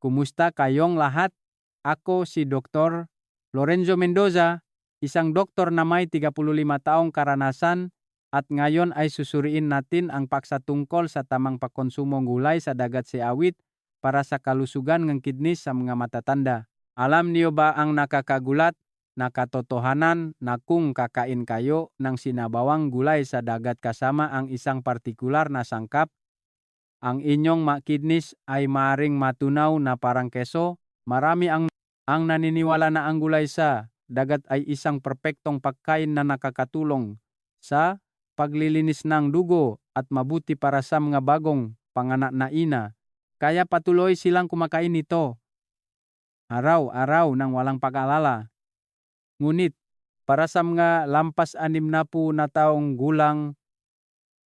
Kumusta kayong lahat? Ako si Dr. Lorenzo Mendoza, isang doktor na may 35 taong karanasan at ngayon ay susuriin natin ang paksa tungkol sa tamang pagkonsumong gulay sa dagat siawit para sa kalusugan ng kidneys sa mga matatanda. Alam niyo ba ang nakakagulat na katotohanan na kung kakain kayo ng sinabawang gulay sa dagat kasama ang isang partikular na sangkap, ang inyong kidneys ay maaring matunaw na parang keso? Marami ang naniniwala na ang gulay sa dagat ay isang perpektong pagkain na nakakatulong sa paglilinis ng dugo at mabuti para sa mga bagong panganak na ina. Kaya patuloy silang kumakain nito araw-araw nang walang pag-alala. Ngunit para sa mga lampas 60 na taong gulang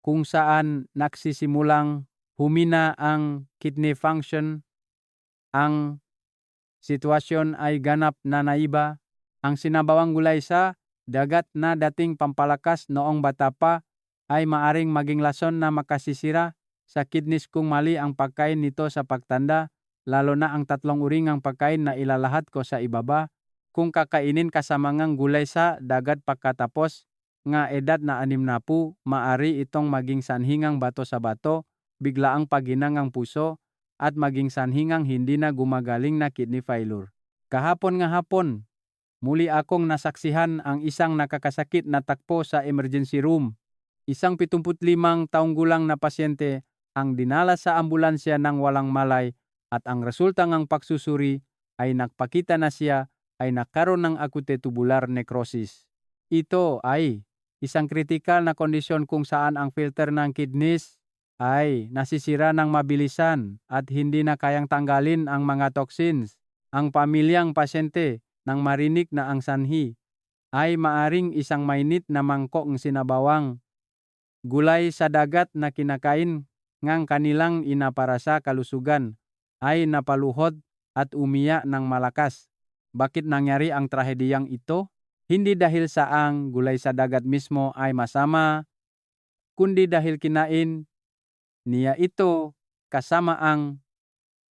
kung saan nagsisimulang humina ang kidney function, ang sitwasyon ay ganap na naiba. Ang sinabawang gulay sa dagat na dating pampalakas noong bata pa ay maaring maging lason na makasisira sa kidneys kung mali ang pagkain nito sa pagtanda, lalo na ang 3 uring ang pagkain na ilalahat ko sa ibaba. Kung kakainin kasama ngang gulay sa dagat pagkatapos nga edad na 60, maari itong maging sanhingang bato sa bato, biglaang paghinang ang puso, at maging sanhingang hindi na gumagaling na kidney failure. Kahapon nga hapon, muli akong nasaksihan ang isang nakakasakit na takpo sa emergency room. Isang 75 taong gulang na pasyente ang dinala sa ambulansya ng walang malay at ang resulta ng pagsusuri ay nagpakita na siya ay nagkaroon ng acute tubular necrosis. Ito ay isang kritikal na kondisyon kung saan ang filter ng kidneys ay nasisira ng mabilisan at hindi na kayang tanggalin ang mga toxins. Ang pamilyang pasyente nang marinig na ang sanhi ay maaring isang mainit na mangkok sinabawang gulay sa dagat na kinakain ngang kanilang ina para sa kalusugan ay napaluhod at umiyak ng malakas. Bakit nangyari ang trahediyang ito? Hindi dahil sa ang gulay sa dagat mismo ay masama, kundi dahil kinain niya ito kasama ang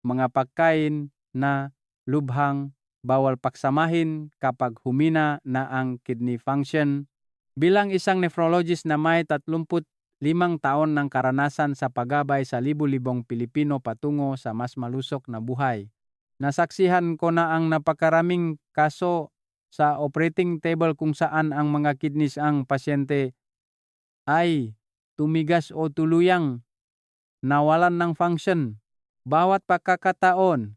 mga pagkain na lubhang bawal pagsamahin kapag humina na ang kidney function. Bilang isang nephrologist na may 35 taon ng karanasan sa paggabay sa libu-libong Pilipino patungo sa mas malusog na buhay, nasaksihan ko na ang napakaraming kaso sa operating table kung saan ang mga kidneys ang pasyente ay tumigas o tuluyang nawalan ng function. Bawat pagkakataon,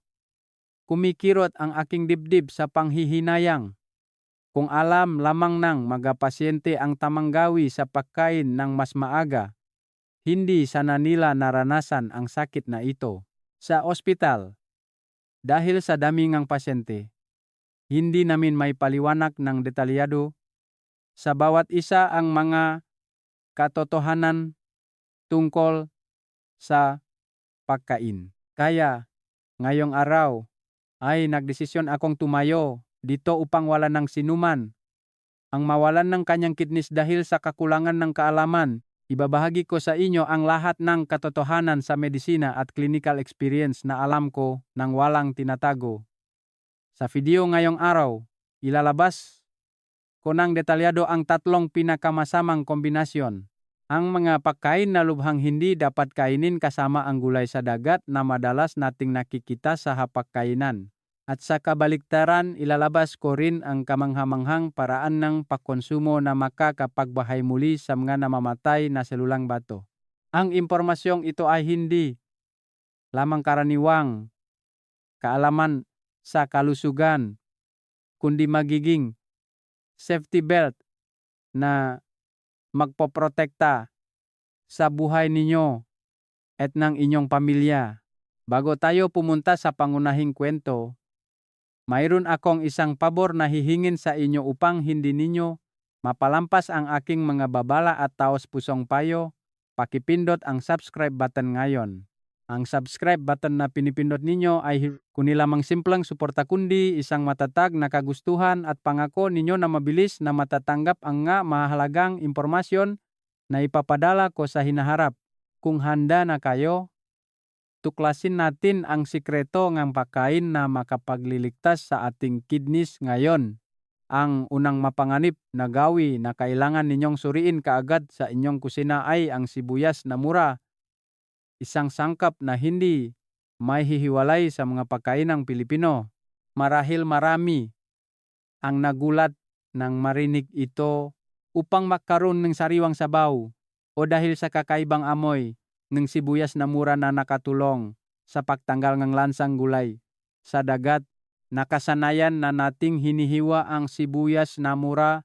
kumikirot ang aking dibdib sa panghihinayang. Kung alam lamang ng mga pasyente ang tamang gawi sa pagkain ng mas maaga, hindi sana nila naranasan ang sakit na ito. Sa ospital, dahil sa dami ng pasyente, hindi namin may paliwanag ng detalyado sa bawat isa ang mga katotohanan tungkol sa pagkain. Kaya, ngayong araw ay nagdesisyon akong tumayo dito upang wala ng sinuman ang mawalan ng kanyang kidneys dahil sa kakulangan ng kaalaman. Ibabahagi ko sa inyo ang lahat ng katotohanan sa medisina at clinical experience na alam ko nang walang tinatago. Sa video ngayong araw, ilalabas ko ng detalyado ang 3 pinakamasamang kombinasyon. Ang mga pagkain na lubhang hindi dapat kainin kasama ang gulay sa dagat na madalas nating nakikita sa hapagkainan. At sa kabaliktaran, ilalabas ko rin ang kamanghamanghang paraan ng pagkonsumo na makakapagbahay muli sa mga namamatay na selulang bato. Ang impormasyong ito ay hindi lamang karaniwang kaalaman sa kalusugan, kundi magiging safety belt na magpoprotekta sa buhay ninyo at ng inyong pamilya. Bago tayo pumunta sa pangunahing kwento, mayroon akong isang pabor na hihingin sa inyo upang hindi ninyo mapalampas ang aking mga babala at taos-pusong payo. Pakipindot ang subscribe button ngayon. Ang subscribe button na pinipindot ninyo ay kundi lamang simpleng suporta kundi isang matatag na kagustuhan at pangako ninyo na mabilis na matatanggap ang mahalagang impormasyon na ipapadala ko sa hinaharap. Kung handa na kayo, tuklasin natin ang sikreto ng pagkain na makapagliligtas sa ating kidneys ngayon. Ang unang mapanganib na gawi na kailangan ninyong suriin kaagad sa inyong kusina ay ang sibuyas na mura, isang sangkap na hindi may hihiwalay sa mga pagkain ng Pilipino. Marahil marami ang nagulat nang marinig ito upang magkaroon ng sariwang sabaw o dahil sa kakaibang amoy ng sibuyas na mura na nakatulong sa pagtanggal ng lansang gulay sa dagat. Nakasanayan na nating hinihiwa ang sibuyas na mura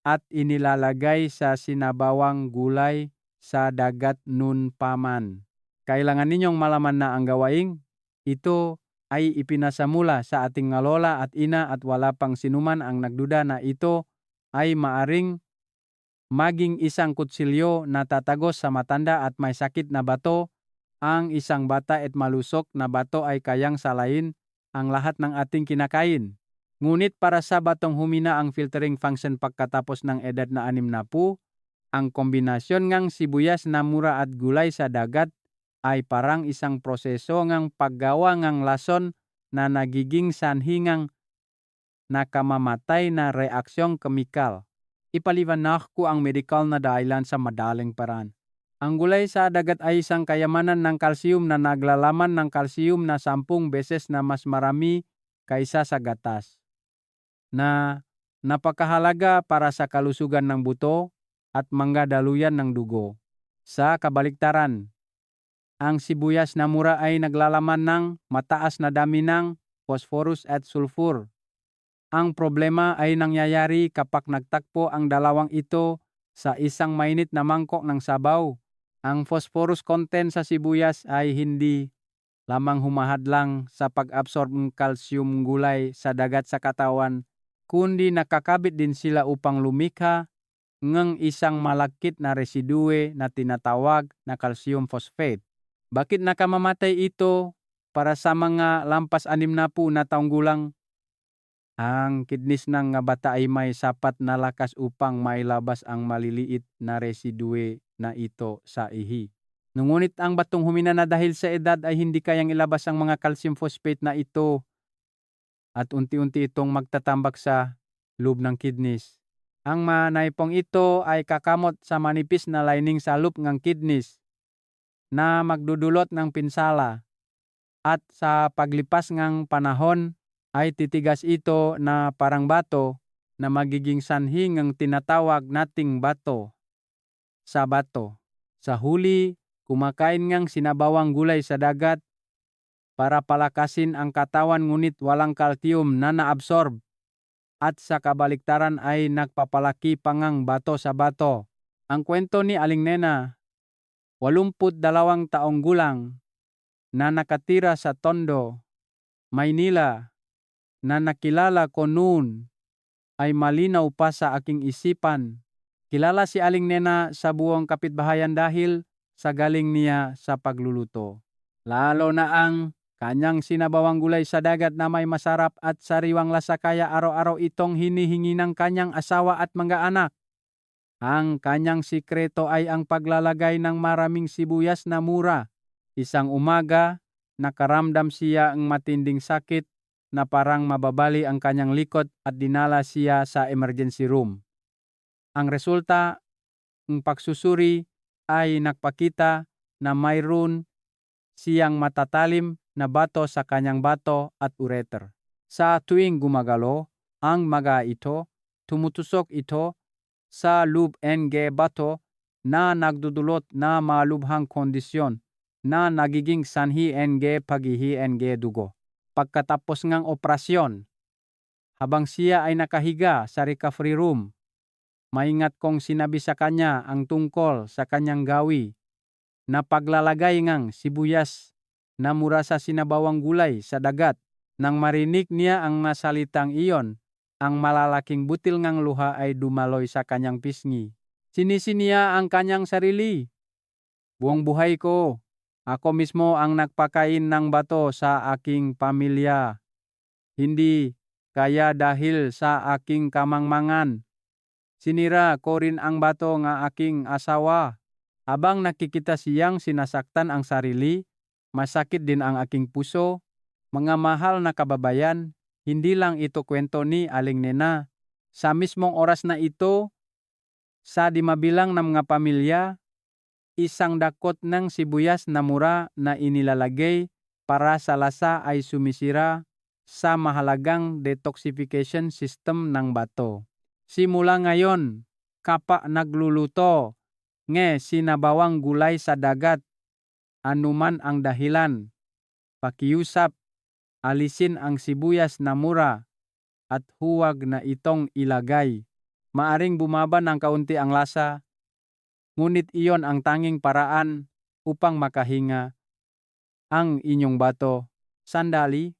at inilalagay sa sinabawang gulay sa dagat nun pa man. Kailangan ninyong malaman na ang gawaing ito ay ipinasamula sa ating mga lola at ina at wala pang sinuman ang nagduda na ito ay maaring maging isang kutsilyo na tatagos sa matanda at may sakit na bato. Ang isang bata at malusok na bato ay kayang salayin ang lahat ng ating kinakain. Ngunit para sa batong humina ang filtering function pagkatapos ng edad na 60, ang kombinasyon ng sibuyas na mura at gulay sa dagat ay parang isang proseso ng paggawa ng lason na nagiging sanhi ng nakamamatay na reaksyong kemikal. Ipaliwanag ko ang medikal na dahilan sa madaling paraan. Ang gulay sa dagat ay isang kayamanan ng kalsiyum na naglalaman ng kalsiyum na 10 beses na mas marami kaysa sa gatas, na napakahalaga para sa kalusugan ng buto at manggadaluyan ng dugo. Sa kabaliktaran, ang sibuyas na mura ay naglalaman ng mataas na dami ng phosphorus at sulfur. Ang problema ay nangyayari kapag nagtakpo ang dalawang ito sa isang mainit na mangkok ng sabaw. Ang phosphorus content sa sibuyas ay hindi lamang humahadlang sa pag-absorb ng calcium gulay sa dagat sa katawan, kundi nakakabit din sila upang lumikha ng isang malakit na residue na tinatawag na calcium phosphate. Bakit nakamamatay ito para sa mga lampas 60 na taong gulang? Ang kidneys ng bata ay may sapat na lakas upang mailabas ang maliliit na residue na ito sa ihi. Ngunit ang batong humina na dahil sa edad ay hindi kayang ilabas ang mga calcium phosphate na ito at unti-unti itong magtatambak sa loob ng kidneys. Ang manaipong ito ay kakamot sa manipis na lining sa loob ng kidneys na magdudulot ng pinsala at sa paglipas ng panahon ay titigas ito na parang bato na magiging sanhi ng tinatawag nating bato sa bato. Sa huli, kumakain ngang sinabawang gulay sa dagat para palakasin ang katawan ngunit walang kalsiyum na naabsorb at sa kabaliktaran ay nagpapalaki pangang bato sa bato. Ang kwento ni Aling Nena, 82 taong gulang, na nakatira sa Tondo, Maynila, na nakilala ko noon ay malinaw pa sa aking isipan. Kilala si Aling Nena sa buong kapitbahayan dahil sa galing niya sa pagluluto. Lalo na ang kanyang sinabawang gulay sa dagat na may masarap at sariwang lasa kaya araw-araw itong hinihingi ng kanyang asawa at mga anak. Ang kanyang sikreto ay ang paglalagay ng maraming sibuyas na mura. Isang umaga, nakaramdam siya ng matinding sakit na parang mababali ang kanyang likod at dinala siya sa emergency room. Ang resulta ng pagsusuri ay nagpakita na mayroon siyang matatalim na bato sa kanyang bato at ureter. Sa tuwing gumagalo ang mga ito, tumutusok ito sa loob ng bato na nagdudulot na malubhang kondisyon na nagiging sanhi ng paghihi ng dugo. Pagkatapos ng operasyon, habang siya ay nakahiga sa recovery room, maingat kong sinabi sa kanya ang tungkol sa kanyang gawi na paglalagay ng sibuyas na mura sa sinabawang gulay sa dagat. Nang marinig niya ang salitang iyon, ang malalaking butil ng luha ay dumaloy sa kanyang pisngi. Sinisi niya ang kanyang sarili. Buong buhay ko, ako mismo ang nagpakain ng bato sa aking pamilya. Hindi kaya dahil sa aking kamangmangan. Sinira ko rin ang bato ng aking asawa. Habang nakikita siyang sinasaktan ang sarili, masakit din ang aking puso. Mga mahal na kababayan, hindi lang ito kwento ni Aling Nena. Sa mismong oras na ito, sa di mabilang na mga pamilya, isang dakot ng sibuyas na mura na inilalagay para sa lasa ay sumisira sa mahalagang detoxification system ng bato. Simula ngayon, kapag nagluluto, sinabawang gulay sa dagat, anuman ang dahilan, pakiusap, alisin ang sibuyas na mura at huwag na itong ilagay. Maaring bumaba ng kaunti ang lasa, ngunit iyon ang tanging paraan upang makahinga ang inyong bato. Sandali,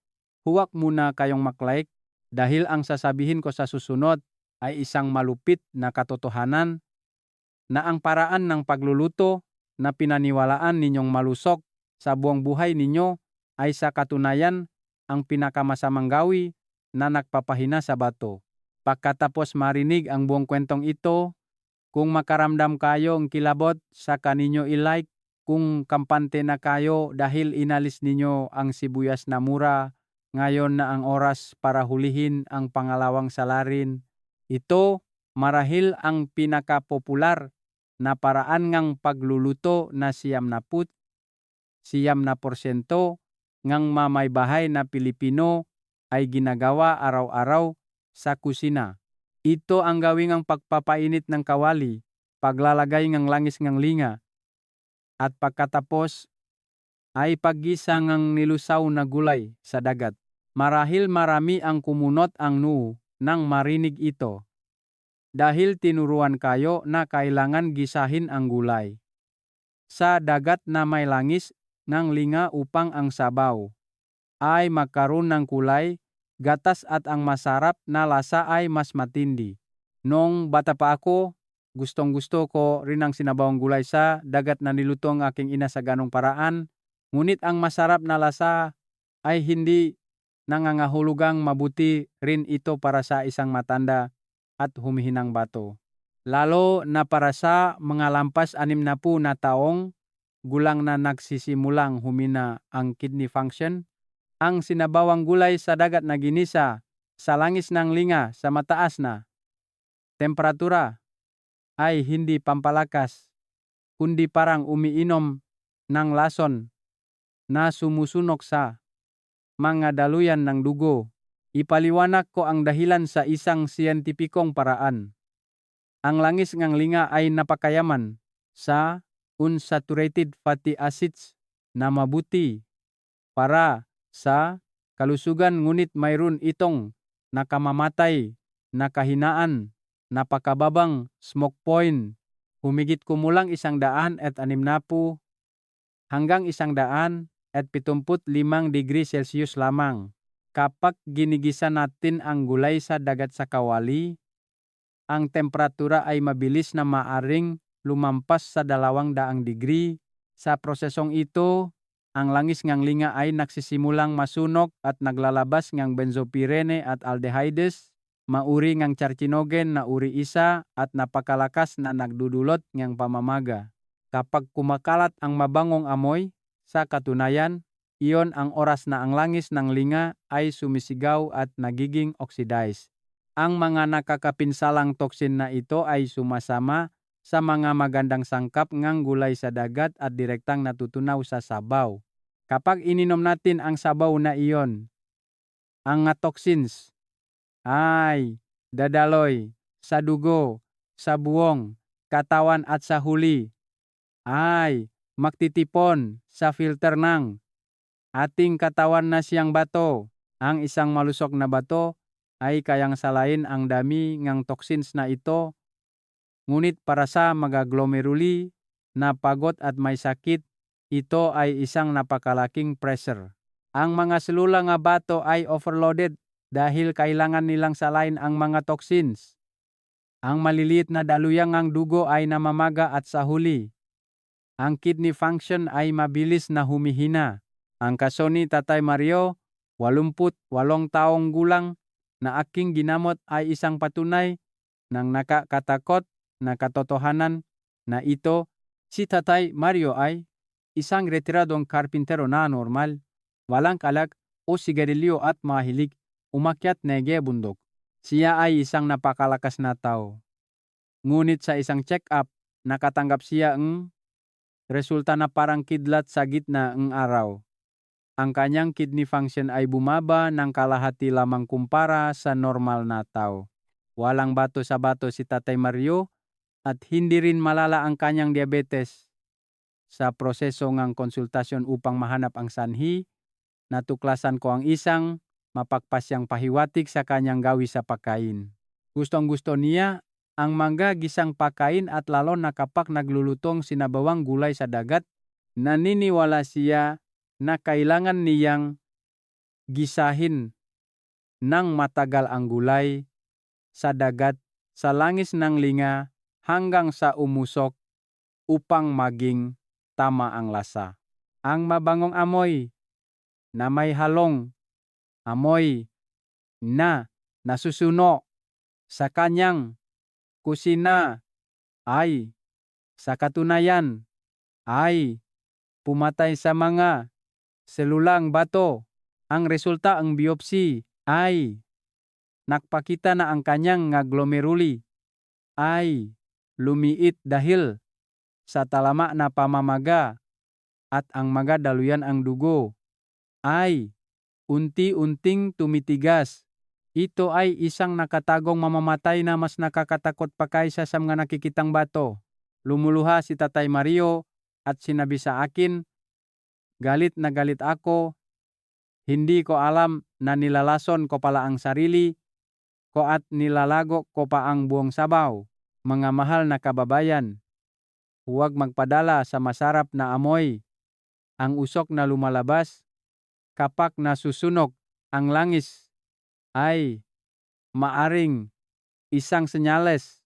huwag muna kayong maklaik dahil ang sasabihin ko sa susunod ay isang malupit na katotohanan na ang paraan ng pagluluto na pinaniwalaan ninyong malusok sa buong buhay ninyo ay sa katunayan ang pinakamasamang gawi na nagpapahina sa bato. Pagkatapos marinig ang buong kwentong ito, kung makaramdam kayo ang kilabot, saka ninyo i-like. Kung kampante na kayo dahil inalis ninyo ang sibuyas na mura, ngayon na ang oras para hulihin ang pangalawang salarin. Ito marahil ang pinakapopular na paraan ngang pagluluto na 90% ngang mamaybahay na Pilipino ay ginagawa araw-araw sa kusina. Ito ang gawing ang pagpapainit ng kawali, paglalagay ng langis ng linga, at pagkatapos ay paggisa ng nilusaw na gulay sa dagat. Marahil marami ang kumunot ang noo nang marinig ito. Dahil tinuruan kayo na kailangan gisahin ang gulay sa dagat na may langis ng linga upang ang sabaw ay magkaroon ng kulay, gatas at ang masarap na lasa ay mas matindi. Nung bata pa ako, gustong-gusto ko rin ang sinabawang gulay sa dagat na niluto ang aking ina sa ganong paraan. Ngunit ang masarap na lasa ay hindi nangangahulugang mabuti rin ito para sa isang matanda at humihinang bato. Lalo na para sa mga lampas 60 na taong gulang na nagsisimulang humina ang kidney function. Ang sinabawang gulay sa dagat na ginisa sa langis ng linga sa mataas na temperatura ay hindi pampalakas, kundi parang umiinom ng lason na sumusunok sa mga daluyan ng dugo. Ipaliwanag ko ang dahilan sa isang siyentipikong paraan. Ang langis ng linga ay napakayaman sa unsaturated fatty acids na mabuti para sa kalusugan, ngunit mayroon itong nakamamatay na kahinaan, napakababang smoke point, humigit kumulang 160 hanggang 175 degrees Celsius lamang. Kapag ginigisa natin ang gulay sa dagat sa kawali, ang temperatura ay mabilis na maaring lumampas sa 200 degree. Sa prosesong ito, ang langis ng linga ay nagsisimulang masunog at naglalabas ng benzopyrene at aldehydes, mauri ng carcinogen na uri isa at napakalakas na nagdudulot ng pamamaga. Kapag kumakalat ang mabangong amoy, sa katunayan, iyon ang oras na ang langis ng linga ay sumisigaw at nagiging oxidized. Ang mga nakakapinsalang toksin na ito ay sumasama sa mga magandang sangkap ng gulay sa dagat at direktang natutunaw sa sabaw. Kapag ininom natin ang sabaw na iyon, ang toxins ay dadaloy sa dugo, sa buong katawan at sa huli ay magtitipon sa filter ng ating katawan na siyang bato. Ang isang malusog na bato ay kayang salain ang dami ng toxins na ito. Ngunit para sa mga glomeruli na pagod at may sakit, ito ay isang napakalaking pressure. Ang mga selula nga bato ay overloaded dahil kailangan nilang salain ang mga toxins. Ang maliliit na daluyang ng dugo ay namamaga at sa huli, ang kidney function ay mabilis na humihina. Ang kaso ni Tatay Mario, 88 taong gulang, na aking ginamot ay isang patunay ng nakakatakot na katotohanan na ito. Si Tatay Mario ay isang retiradong karpintero na normal, walang kalak o sigarilyo at mahilig umakyat nege bundok. Siya ay isang napakalakas na tao. Ngunit sa isang check-up, nakatanggap siya ng resulta na parang kidlat sa gitna ng araw. Ang kanyang kidney function ay bumaba ng kalahati lamang kumpara sa normal na tao. Walang bato sa bato si Tatay Mario at hindi rin malala ang kanyang diabetes. Sa proseso ng konsultasyon upang mahanap ang sanhi, natuklasan ko ang isang mapagpasyang pahiwatig sa kanyang gawi sa pagkain. Gustong-gusto niya ang mangga gisang pagkain at lalo na kapag naglulutong sinabawang gulay sa dagat, naniniwala siya na kailangan niyang gisahin ng matagal ang gulay sa dagat sa langis ng linga hanggang sa umusok upang maging tama ang lasa. Ang mabangong amoy na may halong amoy na nasusuno sa kanyang kusina ay sa katunayan ay pumatay sa mga selulang bato. Ang resulta ang biopsy ay nakpakita na ang kanyang nga glomeruli ay lumiit dahil sa talama na pamamaga at ang mga daluyan ang dugo ay unti-unting tumitigas. Ito ay isang nakatagong mamamatay na mas nakakatakot pa kaysa sa mga nakikitang bato. Lumuluha si Tatay Mario at sinabi sa akin, galit na galit ako. Hindi ko alam na nilalason ko pala ang sarili ko at nilalago ko pa ang buong sabaw. Mga mahal na kababayan, huwag magpadala sa masarap na amoy. Ang usok na lumalabas kapag nasusunog ang langis ay maaring isang senyales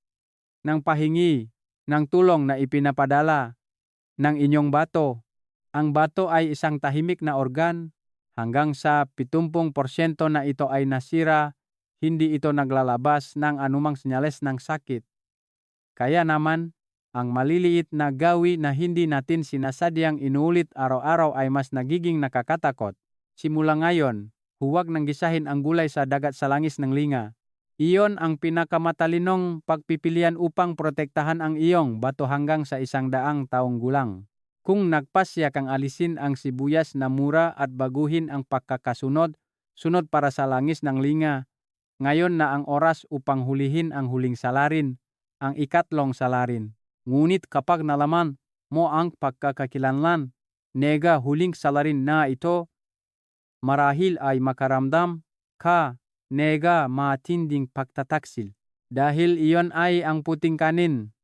ng pahingi ng tulong na ipinapadala ng inyong bato. Ang bato ay isang tahimik na organ. Hanggang sa 70% na ito ay nasira, hindi ito naglalabas ng anumang senyales ng sakit. Kaya naman, ang maliliit na gawi na hindi natin sinasadyang inuulit araw-araw ay mas nagiging nakakatakot. Simula ngayon, huwag nang gisahin ang gulay sa dagat sa langis ng linga. Iyon ang pinakamatalinong pagpipilian upang protektahan ang iyong bato hanggang sa 100 taong gulang. Kung nagpasya kang alisin ang sibuyas na mura at baguhin ang pagkakasunod para sa langis ng linga, ngayon na ang oras upang hulihin ang huling salarin, ang ikatlong salarin. Ngunit kapag nalaman mo ang pagkakakilanlan, nega huling salarin na ito, marahil ay makaramdam ka nega matinding pagtataksil. Dahil iyon ay ang puting kanin,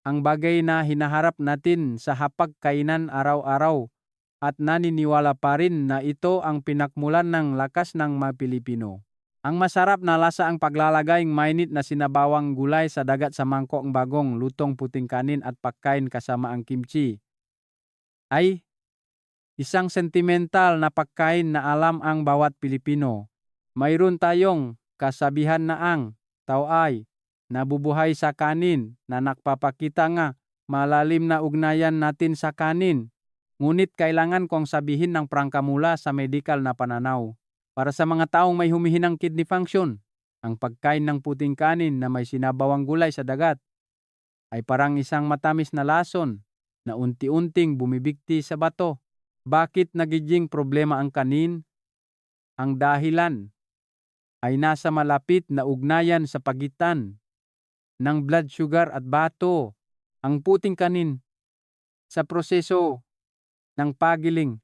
ang bagay na hinaharap natin sa hapagkainan araw-araw at naniniwala pa rin na ito ang pinakmulan ng lakas ng mga Pilipino. Ang masarap na lasa ang paglalagay ng mainit na sinabawang gulay sa dagat sa mangkok ng bagong lutong puting kanin at pagkain kasama ang kimchi ay isang sentimental na pagkain na alam ang bawat Pilipino. Mayroon tayong kasabihan na ang tao ay nabubuhay sa kanin na nagpapakita nga malalim na ugnayan natin sa kanin. Ngunit kailangan kong sabihin ng prangkamula sa medikal na pananaw. Para sa mga taong may humihinang kidney function, ang pagkain ng puting kanin na may sinabawang gulay sa dagat ay parang isang matamis na lason na unti-unting bumibigti sa bato. Bakit nagiging problema ang kanin? Ang dahilan ay nasa malapit na ugnayan sa pagitan ng blood sugar at bato. Ang puting kanin sa proseso ng pagiling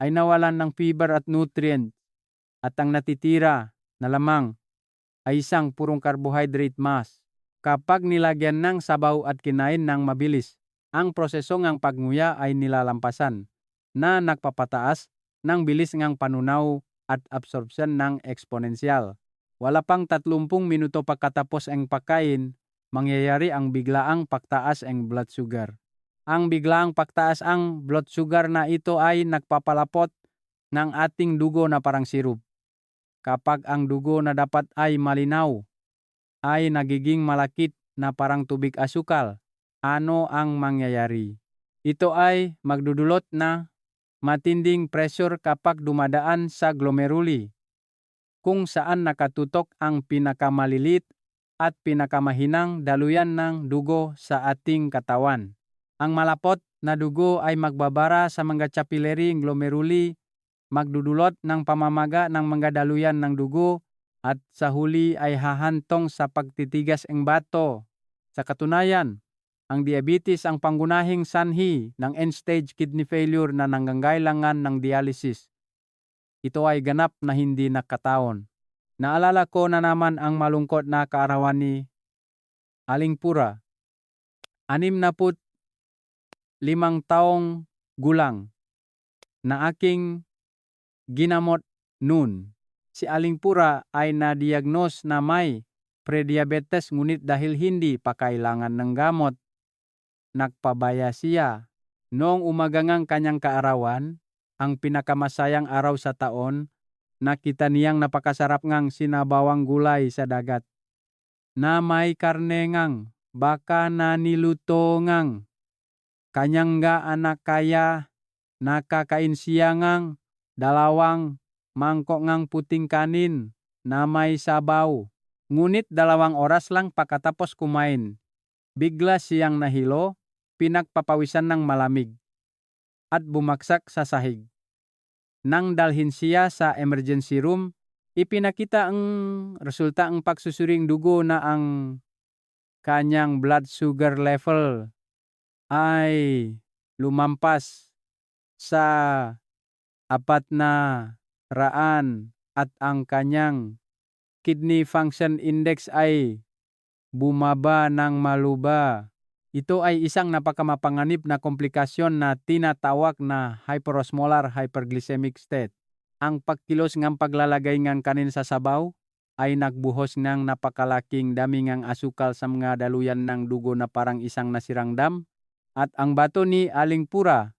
ay nawalan ng fiber at nutrient at ang natitira na lamang ay isang purong carbohydrate mass. Kapag nilagyan ng sabaw at kinain ng mabilis, ang proseso ng pagnguya ay nilalampasan na nagpapataas ng bilis ng panunaw at absorption ng eksponensyal. Wala pang 30 minuto pagkatapos ang pagkain, mangyayari ang biglaang pagtaas ang blood sugar. Ang biglaang pagtaas ang blood sugar na ito ay nagpapalapot ng ating dugo na parang sirup. Kapag ang dugo na dapat ay malinaw, ay nagiging malakit na parang tubig asukal, ano ang mangyayari? Ito ay magdudulot na matinding pressure kapag dumadaan sa glomeruli, kung saan nakatutok ang pinakamalilit at pinakamahinang daluyan ng dugo sa ating katawan. Ang malapot na dugo ay magbabara sa mga capillary glomeruli, magdudulot ng pamamaga ng mga daluyan ng dugo at sa huli ay hahantong sa pagtitigas ng bato. Sa katunayan, ang diabetes ang pangunahing sanhi ng end-stage kidney failure na nangangailangan ng dialysis. Ito ay ganap na hindi nakataon. Naalala ko na naman ang malungkot na kaarawan ni Aling Pura, 65 taong gulang, na aking ginamot noon. Si Aling Pura ay na-diagnose na may prediabetes, ngunit dahil hindi pa kailangan ng gamot, nagpabaya siya. Noong umagangang kanyang kaarawan, ang pinakamasayang araw sa taon, nakita niyang napakasarap ngang sinabawang gulay sa dagat, na may karne ngang baka na niluto ngang kanyang ga anak, kaya nakakain siya ngang 2 mangkok ngang puting kanin na may sabaw. Ngunit 2 oras lang pagkatapos kumain, bigla siyang nahilo, pinagpapawisan ng malamig, at bumagsak sa sahig. Nang dalhin siya sa emergency room, ipinakita ang resulta ang pagsusuring dugo na ang kanyang blood sugar level ay lumampas sa 400 at ang kanyang kidney function index ay bumaba ng maluba. Ito ay isang napakamapanganib na komplikasyon na tinatawag na hyperosmolar hyperglycemic state. Ang pagkilos ng paglalagay ng kanin sa sabaw ay nagbuhos ng napakalaking dami ng asukal sa mga daluyan ng dugo na parang isang nasirang dam. At ang bato ni Aling Pura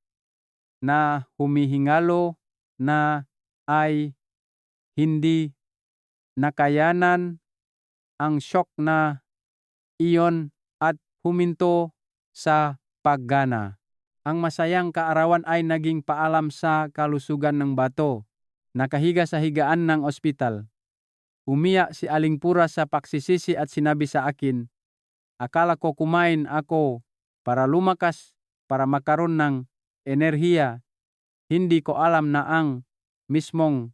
na humihingalo na ay hindi nakayanan ang shock na iyon at huminto sa paggana. Ang masayang kaarawan ay naging paalam sa kalusugan ng bato. Nakahiga sa higaan ng ospital, umiyak si Aling Pura sa pagsisisi at sinabi sa akin, "Akala ko kumain ako para lumakas, para makaroon ng enerhiya. Hindi ko alam na ang mismong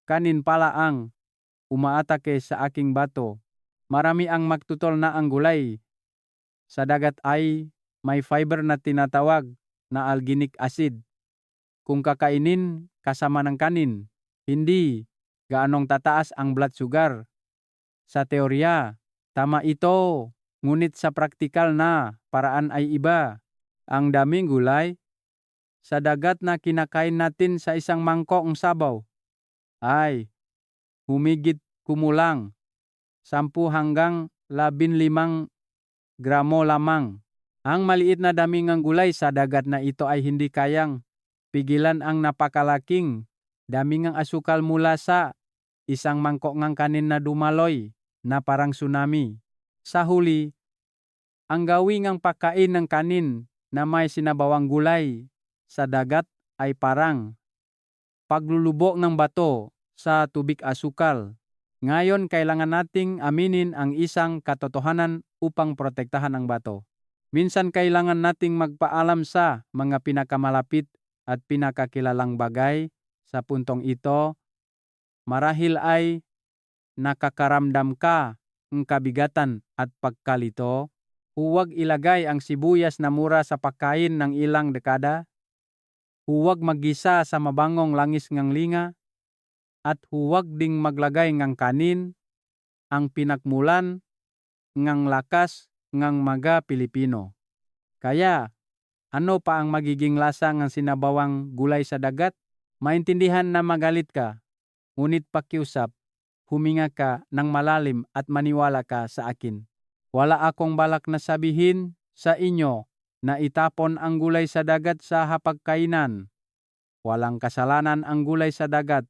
kanin pala ang umaatake sa aking bato. Marami ang magtutol na ang gulay sa dagat ay may fiber na tinatawag na alginic acid. Kung kakainin kasama ng kanin, hindi gaanong tataas ang blood sugar. Sa teorya, tama ito, ngunit sa praktikal na paraan ay iba. Ang daming gulay sa dagat na kinakain natin sa isang mangkok ng sabaw ay humigit kumulang 10 hanggang 15 gramo lamang. Ang maliit na dami ng gulay sa dagat na ito ay hindi kayang pigilan ang napakalaking dami ng asukal mula sa isang mangkok ng kanin na dumaloy na parang tsunami. Sa huli, ang gawing ang pagkain ng kanin na may sinabawang gulay sa dagat ay parang paglulubog ng bato sa tubig asukal. Ngayon, kailangan nating aminin ang isang katotohanan upang protektahan ang bato. Minsan kailangan nating magpaalam sa mga pinakamalapit at pinakakilalang bagay sa puntong ito. Marahil ay nakakaramdam ka ng kabigatan at pagkalito. Huwag ilagay ang sibuyas na mura sa pagkain ng ilang dekada. Huwag maggisa sa mabangong langis ng linga. At huwag ding maglagay ng kanin ang pinakmulan ng lakas ng mga Pilipino. Kaya, ano pa ang magiging lasa ng sinabawang gulay sa dagat? Maintindihan na magalit ka, ngunit pakiusap, huminga ka ng malalim at maniwala ka sa akin. Wala akong balak na sabihin sa inyo na itapon ang gulay sa dagat sa hapagkainan. Walang kasalanan ang gulay sa dagat.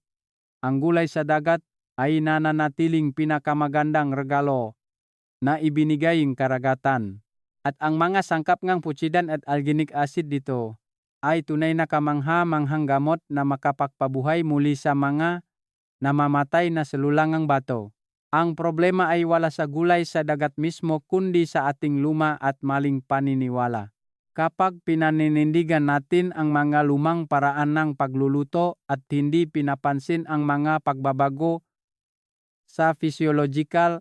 Ang gulay sa dagat ay nananatiling pinakamagandang regalo na ibinigay ng karagatan. At ang mga sangkap ngang putsidan at alginic acid dito ay tunay na kamangha-manghang gamot na makapagpabuhay muli sa mga namamatay na selulangang bato. Ang problema ay wala sa gulay sa dagat mismo kundi sa ating luma at maling paniniwala. Kapag pinaninindigan natin ang mga lumang paraan ng pagluluto at hindi pinapansin ang mga pagbabago sa physiological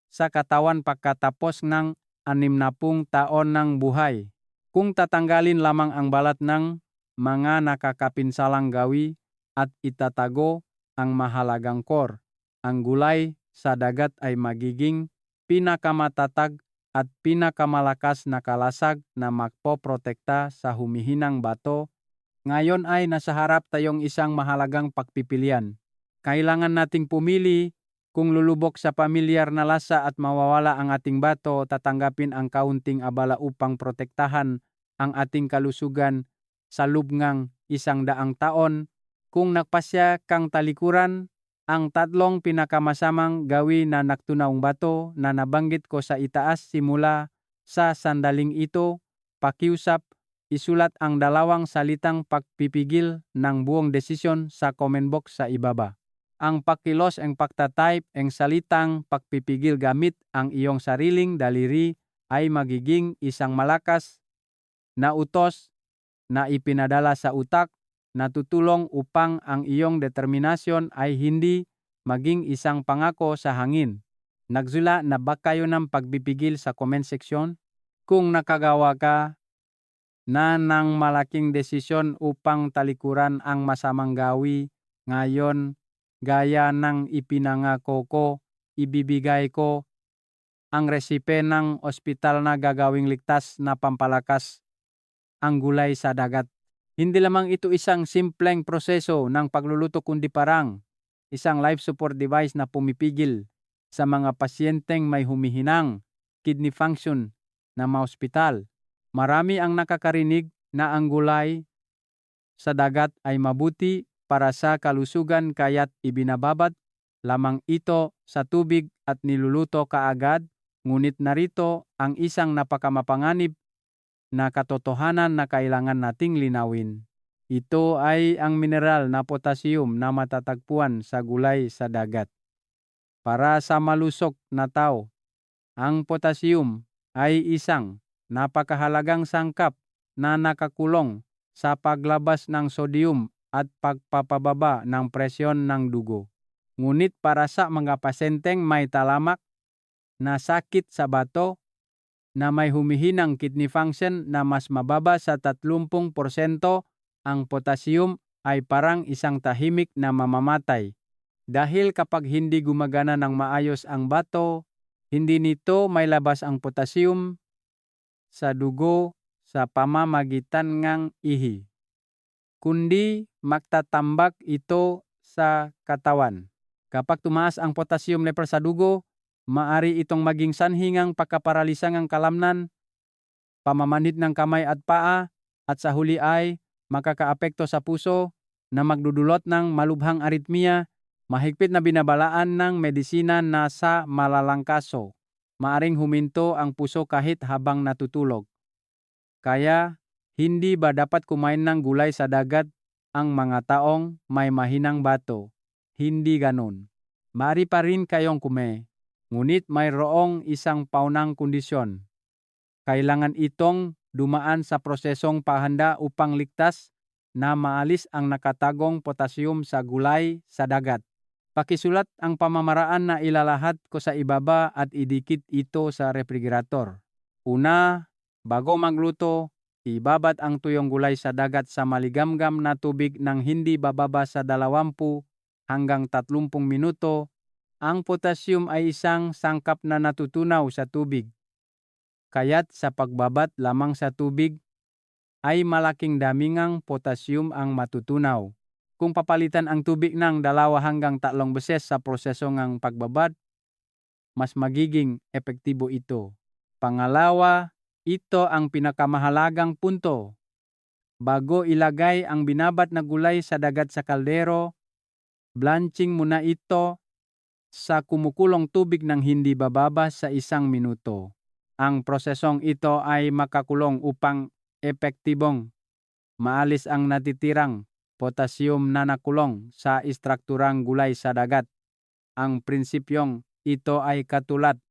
sa katawan pagkatapos ng 60 taon ng buhay. Kung tatanggalin lamang ang balat ng mga nakakapinsalang gawi at itatago ang mahalagang core, ang gulay sa dagat ay magiging pinakamatatag at pinakamalakas na kalasag na magpoprotekta sa humihinang bato. Ngayon ay nasa harap tayong isang mahalagang pagpipilian. Kailangan nating pumili kung lulubok sa pamilyar na lasa at mawawala ang ating bato, tatanggapin ang kaunting abala upang protektahan ang ating kalusugan sa lubngang 100 taon. Kung nagpasya kang talikuran, ang 3 pinakamasamang gawi na nagtunawang bato na nabanggit ko sa itaas simula sa sandaling ito, pakiusap, isulat ang 2 salitang pagpipigil ng buong desisyon sa comment box sa ibaba. Ang pakilos ang pagtatype ang salitang pagpipigil gamit ang iyong sariling daliri ay magiging isang malakas na utos na ipinadala sa utak na tutulong upang ang iyong determinasyon ay hindi maging isang pangako sa hangin. Nagsula na ba kayo ng pagpipigil sa comment section? Kung nakagawa ka na ng malaking desisyon upang talikuran ang masamang gawi ngayon, gaya ng ipinangako ko, ibibigay ko ang resipe ng ospital na gagawing ligtas na pampalakas ang gulay sa dagat. Hindi lamang ito isang simpleng proseso ng pagluluto kundi parang isang life support device na pumipigil sa mga pasyenteng may humihinang kidney function na maospital. Marami ang nakakarinig na ang gulay sa dagat ay mabuti para sa kalusugan kaya't ibinababad lamang ito sa tubig at niluluto kaagad, ngunit narito ang isang napakamapanganib na katotohanan na kailangan nating linawin. Ito ay ang mineral na potassium na matatagpuan sa gulay sa dagat. Para sa malusog na tao, ang potassium ay isang napakahalagang sangkap na nakakulong sa paglabas ng sodium at pagpapababa ng presyon ng dugo. Ngunit para sa mga pasyenteng may talamak na sakit sa bato, na may humihinang kidney function na mas mababa sa 30%, ang potassium ay parang isang tahimik na mamamatay. Dahil kapag hindi gumagana ng maayos ang bato, hindi nito may labas ang potassium sa dugo sa pamamagitan ng ihi, kundi magtatambak ito sa katawan. Kapag tumaas ang potassium level sa dugo, maari itong maging sanhingang pagkaparalisa ng kalamnan, pamamanhid ng kamay at paa, at sa huli ay makakaapekto sa puso na magdudulot ng malubhang aritmia. Mahigpit na binabalaan ng medisina na sa malalang kaso, maaring huminto ang puso kahit habang natutulog. Kaya, hindi ba dapat kumain ng gulay sa dagat ang mga taong may mahinang bato? Hindi ganon. Maaari pa rin kayong ngunit mayroong isang paunang kondisyon. Kailangan itong dumaan sa prosesong pahanda upang ligtas na maalis ang nakatagong potassium sa gulay sa dagat. Pakisulat ang pamamaraan na ilalahad ko sa ibaba at idikit ito sa refrigerator. Una, bago magluto, ibabad ang tuyong gulay sa dagat sa maligamgam na tubig ng hindi bababa sa 20 hanggang 30 minuto. Ang potassium ay isang sangkap na natutunaw sa tubig. Kaya't sa pagbabad lamang sa tubig, ay malaking damingang potassium ang matutunaw. Kung papalitan ang tubig ng 2 hanggang 3 beses sa proseso ng pagbabad, mas magiging epektibo ito. Pangalawa, ito ang pinakamahalagang punto. Bago ilagay ang binabad na gulay sa dagat sa kaldero, blanching muna ito sa kumukulong tubig ng hindi bababa sa 1 minuto. Ang prosesong ito ay makakulong upang epektibong maalis ang natitirang potassium na nakulong sa istrukturang gulay sa dagat. Ang prinsipyong ito ay katulad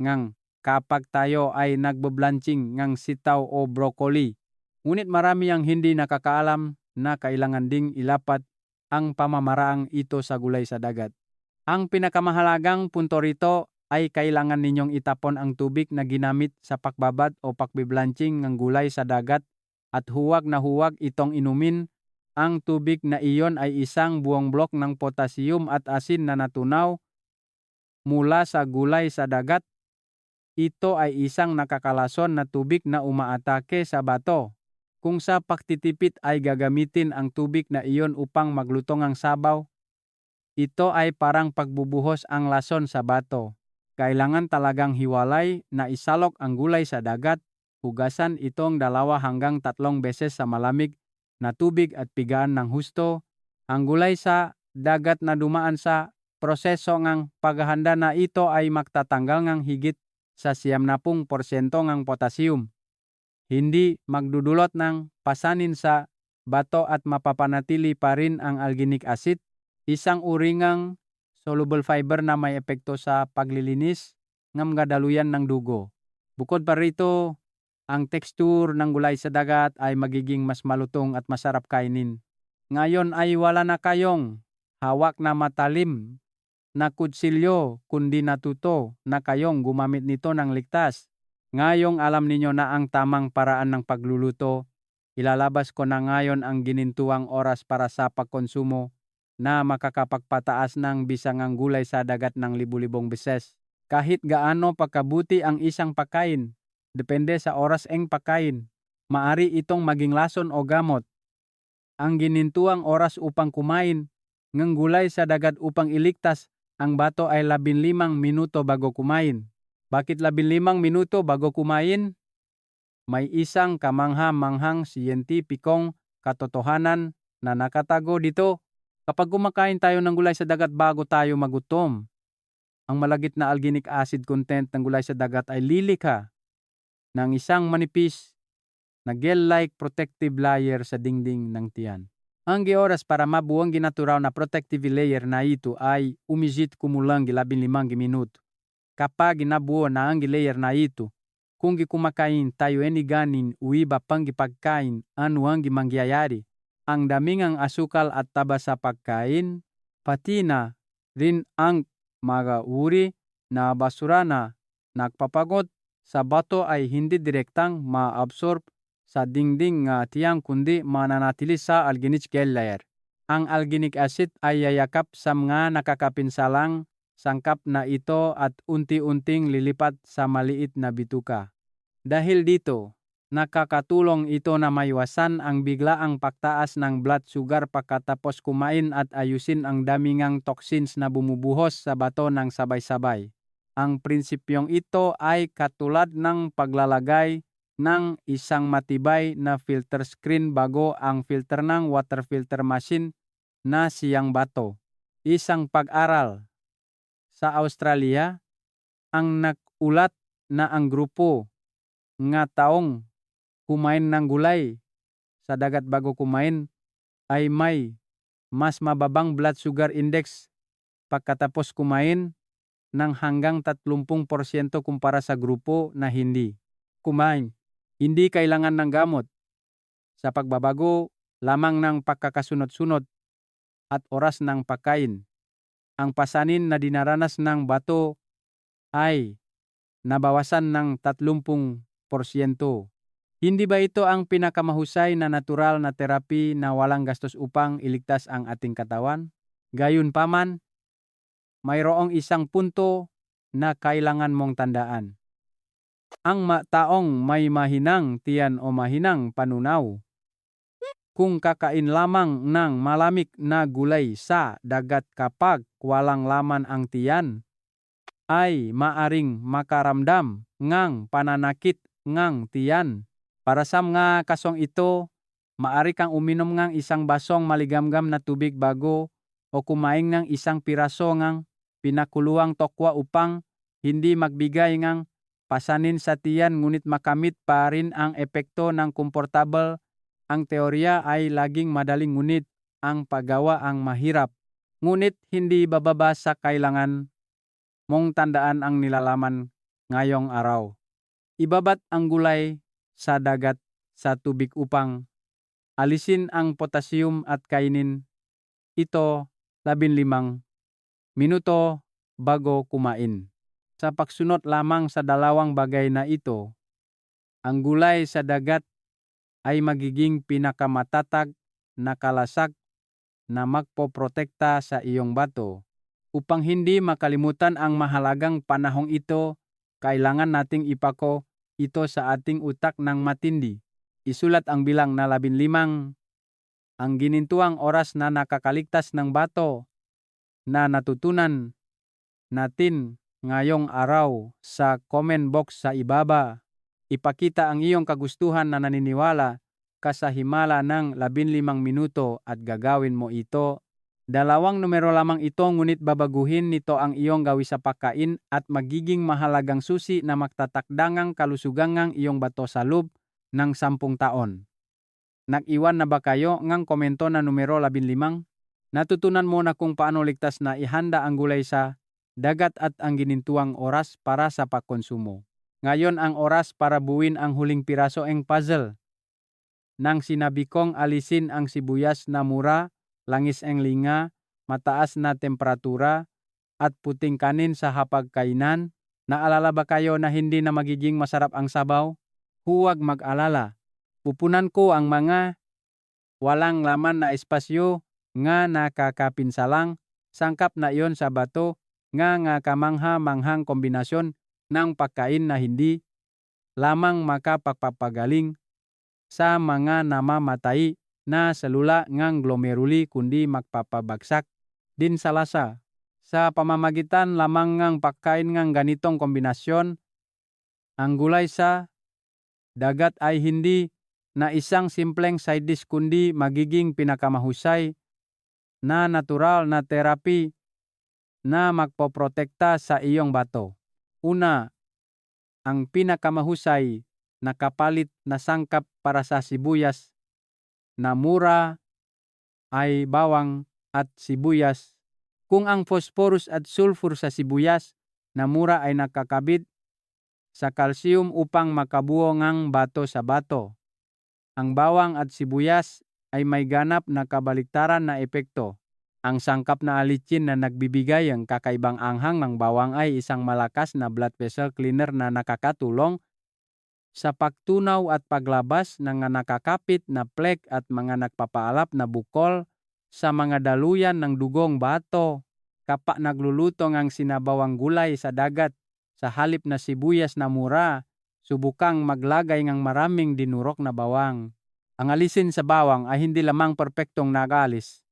ngang kapag tayo ay nagbablanching ngang sitaw o broccoli. Ngunit marami ang hindi nakakaalam na kailangan ding ilapat ang pamamaraang ito sa gulay sa dagat. Ang pinakamahalagang punto rito ay kailangan ninyong itapon ang tubig na ginamit sa pakbabad o pakbiblanching ng gulay sa dagat at huwag na huwag itong inumin. Ang tubig na iyon ay isang buong blok ng potassium at asin na natunaw mula sa gulay sa dagat. Ito ay isang nakakalason na tubig na umaatake sa bato. Kung sa pagtitipid ay gagamitin ang tubig na iyon upang maglutong ang sabaw, ito ay parang pagbubuhos ang lason sa bato. Kailangan talagang hiwalay na isalok ang gulay sa dagat, hugasan itong 2 hanggang 3 beses sa malamig na tubig at pigaan ng husto. Ang gulay sa dagat na dumaan sa proseso ng paghahanda na ito ay magtatanggal ng higit sa 70% ng potassium. Hindi magdudulot ng pasanin sa bato at mapapanatili pa rin ang alginic acid, isang uri ng soluble fiber na may epekto sa paglilinis ng mga daluyan ng dugo. Bukod pa rito, ang tekstur ng gulay sa dagat ay magiging mas malutong at masarap kainin. Ngayon ay wala na kayong hawak na matalim na kutsilyo kundi natuto na kayong gumamit nito ng ligtas. Ngayong alam ninyo na ang tamang paraan ng pagluluto, ilalabas ko na ngayon ang ginintuang oras para sa pagkonsumo na makakapagpataas ng bisangang gulay sa dagat ng libu-libong beses. Kahit gaano pagkabuti ang isang pagkain, depende sa oras ng pagkain, maari itong maging lason o gamot. Ang ginintuang oras upang kumain ng gulay sa dagat upang iligtas ang bato ay 15 minuto bago kumain. Bakit 15 minuto bago kumain? May isang kamangha-manghang siyentipikong katotohanan na nakatago dito. Kapag kumakain tayo ng gulay sa dagat bago tayo magutom, ang malagit na alginic acid content ng gulay sa dagat ay lilikha ng isang manipis na gel-like protective layer sa dingding ng tiyan. Ang oras para mabuong ginaturaw na protective layer na ito ay umigit kumulang 15 minuto. Kapag ginabuo na ang layer na ito, kung kumakain tayo ganin o iba pang pagkain, ano ang mangyayari? Ang daming ang asukal at taba sa pagkain, pati na rin ang mga uri na basura na nagpapagod sa bato ay hindi direktang ma-absorb sa dingding nga tiyang kundi mananatili sa alginic gel layer. Ang alginic acid ay yayakap sa mga nakakapinsalang sangkap na ito at unti-unting lilipat sa maliit na bituka. Dahil dito, nakakatulong ito na maiwasan ang biglaang pagtaas ng blood sugar pagkatapos kumain at ayusin ang damingang toxins na bumubuhos sa bato ng sabay-sabay. Ang prinsipyong ito ay katulad ng paglalagay ng isang matibay na filter screen bago ang filter ng water filter machine na siyang bato. Isang pag-aral sa Australia ang nagulat na ang grupo nga taong kumain ng gulay sa dagat bago kumain ay may mas mababang blood sugar index pagkatapos kumain ng hanggang 30% kumpara sa grupo na hindi kumain. Hindi kailangan ng gamot sa pagbabago lamang ng pagkakasunod-sunod at oras ng pagkain. Ang pasanin na dinaranas ng bato ay nabawasan ng 30%. Hindi ba ito ang pinakamahusay na natural na terapi na walang gastos upang iligtas ang ating katawan? Gayunpaman, mayroong isang punto na kailangan mong tandaan. Ang taong may mahinang tiyan o mahinang panunaw, kung kakain lamang ng malamig na gulay sa dagat kapag walang laman ang tiyan, ay maaring makaramdam ngang pananakit ngang tiyan. Para sa mga kasong ito, maari kang uminom ng isang basong maligamgam na tubig bago o kumain ng isang piraso ng pinakuluang tokwa upang hindi magbigay ng pasanin sa tiyan ngunit makamit pa rin ang epekto ng komportable. Ang teorya ay laging madaling ngunit ang paggawa ang mahirap. Ngunit hindi bababa sa kailangan mong tandaan ang nilalaman ngayong araw. Ibabat ang gulay sa dagat sa tubig upang alisin ang potassium at kainin ito 15 minuto bago kumain. Sa pagsunod lamang sa dalawang bagay na ito, ang gulay sa dagat ay magiging pinakamatatag na kalasag na magpoprotekta sa iyong bato. Upang hindi makalimutan ang mahalagang panahong ito, kailangan nating ipako ito sa ating utak ng matindi. Isulat ang bilang na 15, ang ginintuang oras na nakakaligtas ng bato na natutunan natin ngayong araw sa comment box sa ibaba. Ipakita ang iyong kagustuhan na naniniwala ka sa himala ng 15 minuto at gagawin mo ito. 2 numero lamang ito ngunit babaguhin nito ang iyong gawi sa pagkain at magiging mahalagang susi na magtatakdangang kalusugangang iyong bato sa loob ng 10 taon. Nag-iwan na ba kayo ngang komento na numero 15? Natutunan mo na kung paano ligtas na ihanda ang gulay sa dagat at ang ginintuang oras para sa pagkonsumo. Ngayon ang oras para buuin ang huling piraso ng puzzle. Nang sinabi kong alisin ang sibuyas na mura, langis ang linga, mataas na temperatura, at puting kanin sa hapagkainan, naalala ba kayo na hindi na magiging masarap ang sabaw? Huwag mag-alala. Pupunan ko ang mga walang laman na espasyo nga nakakapinsalang, sangkap na iyon sa bato, nga kamangha-manghang kombinasyon ng pagkain na hindi lamang makapagpapagaling sa mga namamatay na selula ngang glomeruli kundi magpapabagsak din sa lasa. Sa pamamagitan lamang ngang pagkain ngang ganitong kombinasyon, ang gulay sa dagat ay hindi na isang simpleng side dish kundi magiging pinakamahusay na natural na therapy na magpoprotekta sa iyong bato. Una, ang pinakamahusay na kapalit na sangkap para sa sibuyas na mura ay bawang at sibuyas. Kung ang phosphorus at sulfur sa sibuyas na mura ay nakakabit sa calcium upang makabuo ngang bato sa bato, ang bawang at sibuyas ay may ganap na kabaliktaran na epekto. Ang sangkap na alicin na nagbibigay ang kakaibang anghang ng bawang ay isang malakas na blood vessel cleaner na nakakatulong sa pagtunaw at paglabas ng nakakapit na plaque at mga nagpapaalap na bukol sa mga daluyan ng dugong bato. Kapag nagluluto ng sinabawang gulay sa dagat sa halip na sibuyas na mura, subukang maglagay ng maraming dinurok na bawang. Ang alisin sa bawang ay hindi lamang perpektong nagalis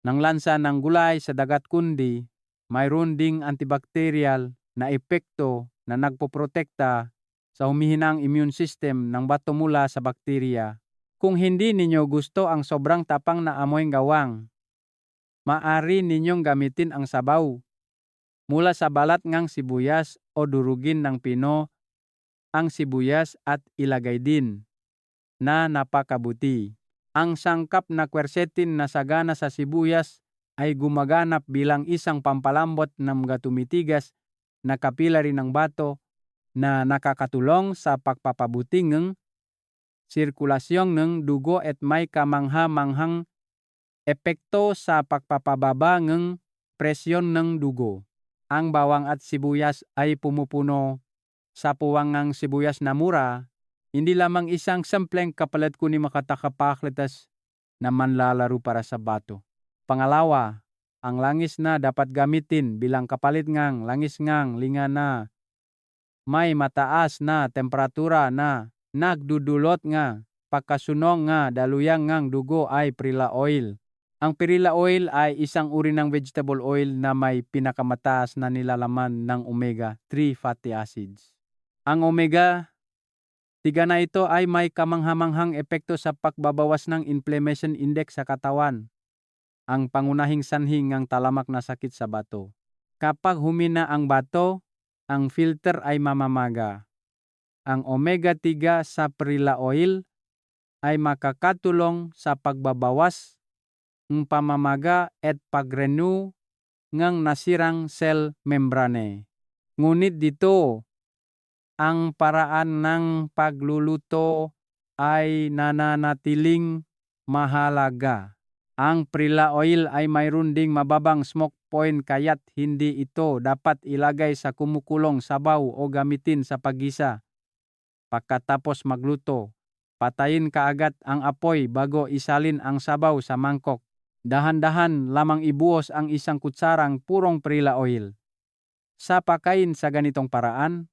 ng lansa ng gulay sa dagat kundi mayroon ding antibacterial na epekto na nagpoprotekta sa humihinang immune system ng bato mula sa bakterya. Kung hindi ninyo gusto ang sobrang tapang na amoy gawang, maaari ninyong gamitin ang sabaw mula sa balat ng sibuyas o durugin ng pino ang sibuyas at ilagay din na napakabuti. Ang sangkap na quercetin na sagana sa sibuyas ay gumaganap bilang isang pampalambot ng mga tumitigas na kapilary ng bato na nakakatulong sa pagpapabuti ng sirkulasyon ng dugo at may kamangha-manghang epekto sa pagpapababa ng presyon ng dugo. Ang bawang at sibuyas ay pumupuno sa puwang ng sibuyas na mura, hindi lamang isang simpleng kapalit kundi makatakapaklitas na manlalaro para sa bato. Pangalawa, ang langis na dapat gamitin bilang kapalit ngang langis ngang linga na may mataas na temperatura na nagdudulot nga pagkasunong nga daluyang ngang dugo ay perilla oil. Ang perilla oil ay isang uri ng vegetable oil na may pinakamataas na nilalaman ng omega-3 fatty acids. Ang omega-3 na ito ay may kamanghamanghang epekto sa pagbabawas ng inflammation index sa katawan, ang pangunahing sanhi ng talamak na sakit sa bato. Kapag humina ang bato, ang filter ay mamamaga. Ang omega-3 sa perilla oil ay makakatulong sa pagbabawas ng pamamaga at pag-renew ng nasirang cell membrane. Ngunit dito, ang paraan ng pagluluto ay nananatiling mahalaga. Ang perilla oil ay mayroon ding mababang smoke point kaya't hindi ito dapat ilagay sa kumukulong sabaw o gamitin sa paggisa. Pagkatapos magluto, patayin kaagad ang apoy bago isalin ang sabaw sa mangkok. Dahan-dahan lamang ibuhos ang 1 kutsarang purong perilla oil. Sa pagkain sa ganitong paraan,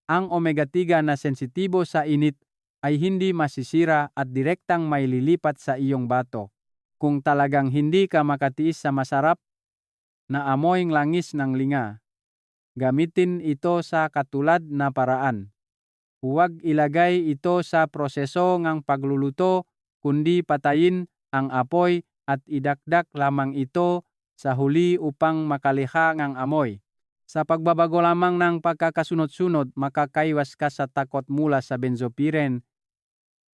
ang omega-3 na sensitibo sa init ay hindi masisira at direktang maililipat sa iyong bato. Kung talagang hindi ka makatiis sa masarap na amoyng langis ng linga, gamitin ito sa katulad na paraan. Huwag ilagay ito sa proseso ng pagluluto, kundi patayin ang apoy at idakdak lamang ito sa huli upang makaliha ng amoy. Sa pagbabago lamang ng pagkakasunod-sunod, makakaiwas ka sa takot mula sa benzopyrene,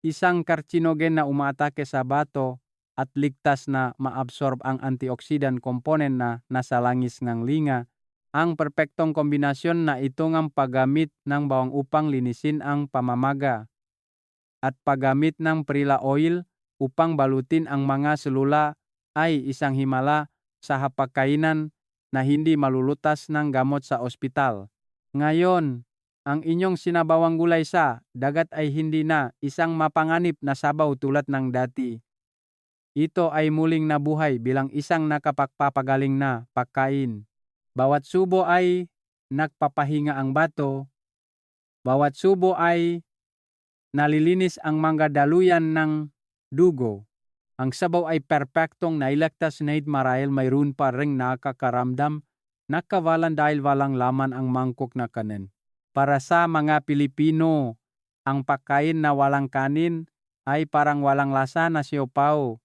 isang carcinogen na umaatake sa bato at ligtas na maabsorb ang antioxidant component na nasa langis ng linga. Ang perpektong kombinasyon na ito ng paggamit ng bawang upang linisin ang pamamaga at paggamit ng perilla oil upang balutin ang mga selula ay isang himala sa hapagkainan na hindi malulutas ng gamot sa ospital. Ngayon, ang inyong sinabawang gulay sa dagat ay hindi na isang mapanganib na sabaw tulad ng dati. Ito ay muling nabuhay bilang isang nakapagpapagaling na pagkain. Bawat subo ay nagpapahinga ang bato. Bawat subo ay nalilinis ang mga daluyan ng dugo. Ang sabaw ay perpektong nailagtas na marahil mayroon pa ring nakakaramdam nakawalan dahil walang laman ang mangkok na kanin. Para sa mga Pilipino, ang pagkain na walang kanin ay parang walang lasa na siopaw.